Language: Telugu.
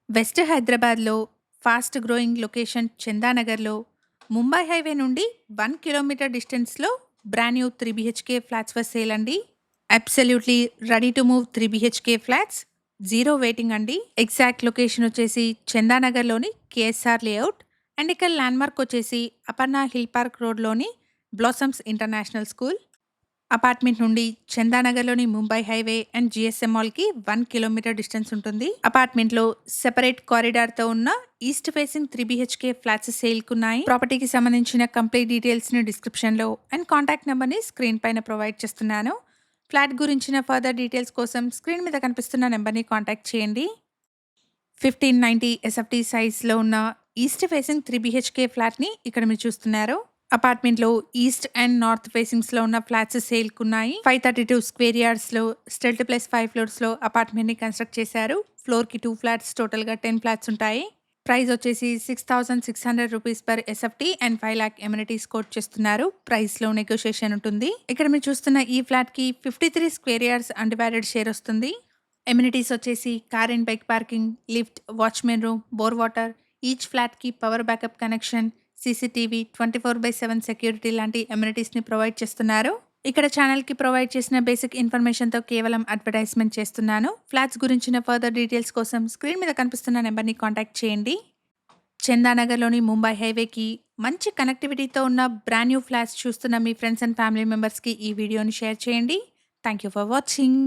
వెస్ట్ హైదరాబాద్‌లో ఫాస్ట్ గ్రోయింగ్ లొకేషన్ చందానగర్‌లో ముంబై హైవే నుండి 1 కిలోమీటర్ డిస్టెన్స్‌లో brand new 3 BHK flats for sale అండి. Absolutely ready to move 3 BHK flats. Zero waiting అండి. ఎగ్జాక్ట్ లొకేషన్ వచ్చేసి చందానగర్‌లోని కేఎస్ఆర్ లేఅవుట్ అండ్ ఇక్కడ ల్యాండ్‌మార్క్ వచ్చేసి అపర్ణ హిల్ పార్క్ రోడ్‌లోని బ్లాసమ్స్ ఇంటర్నేషనల్ స్కూల్. అపార్ట్మెంట్ నుండి చందానగర్‌లోని ముంబై హైవే అండ్ జీఎస్ఎం మాల్‌కి 1 కిలోమీటర్ డిస్టెన్స్ ఉంటుంది. అపార్ట్మెంట్‌లో సెపరేట్ కారిడార్‌తో ఉన్న ఈస్ట్ ఫేసింగ్ 3 బీహెచ్‌కే ఫ్లాట్స్ సేల్‌కున్నాయి. ప్రాపర్టీకి సంబంధించిన కంప్లీట్ డీటెయిల్స్‌ని డిస్క్రిప్షన్‌లో అండ్ కాంటాక్ట్ నంబర్‌ని స్క్రీన్ పైన ప్రొవైడ్ చేస్తున్నాను. ఫ్లాట్ గురించిన ఫర్దర్ డీటెయిల్స్ కోసం స్క్రీన్ మీద కనిపిస్తున్న నంబర్‌ని కాంటాక్ట్ చేయండి. 1590 ఎస్ఎఫ్టీ సైజ్‌లో ఉన్న ఈస్ట్ ఫేసింగ్ 3 బీహెచ్‌కే ఫ్లాట్‌ని ఇక్కడ మీరు చూస్తున్నారు. అపార్ట్మెంట్‌లో ఈస్ట్ అండ్ నార్త్ ఫేసింగ్స్‌లో ఉన్న ఫ్లాట్స్ సేల్‌కున్నాయి. 532 స్క్వేర్ యార్డ్స్‌లో స్టెల్ట్ ప్లస్ 5 ఫ్లోర్స్‌లో అపార్ట్మెంట్‌ని కన్‌స్ట్రక్ట్ చేశారు. ఫ్లోర్‌కి 2 ఫ్లాట్స్ టోటల్‌గా 10 ఫ్లాట్స్ ఉంటాయి. ప్రైస్ వచ్చేసి 6,600 rupees per SFT and 5 lakh amenities quote చేస్తున్నారు. ప్రైస్‌లో నెగోషియేషన్ ఉంటుంది. ఇక్కడ మీరు చూస్తున్న ఈ ఫ్లాట్‌కి 53 స్క్వేర్ యార్డ్స్ అన్‌డివైడెడ్ షేర్ వస్తుంది. ఎమ్యూనిటీస్ వచ్చేసి car and bike parking, lift, watchman room, bore water, each ఫ్లాట్‌కి power backup connection, CCTV, 24/7 security లాంటి ఎమ్యూనిటీస్‌ని ప్రొవైడ్ చేస్తున్నారు. ఇక్కడ ఛానల్‌కి ప్రొవైడ్ చేసిన బేసిక్ ఇన్ఫర్మేషన్‌తో కేవలం అడ్వర్టైజ్మెంట్ చేస్తున్నాను. ఫ్లాట్స్ గురించిన ఫర్దర్ డీటెయిల్స్ కోసం స్క్రీన్ మీద కనిపిస్తున్న నెంబర్‌ని కాంటాక్ట్ చేయండి. చందానగర్‌లోని ముంబై హైవేకి మంచి కనెక్టివిటీతో ఉన్న బ్రాండ్ న్యూ ఫ్లాట్స్ చూస్తున్న మీ ఫ్రెండ్స్ అండ్ ఫ్యామిలీ మెంబర్స్‌కి ఈ వీడియోని షేర్ చేయండి. Thank you for watching.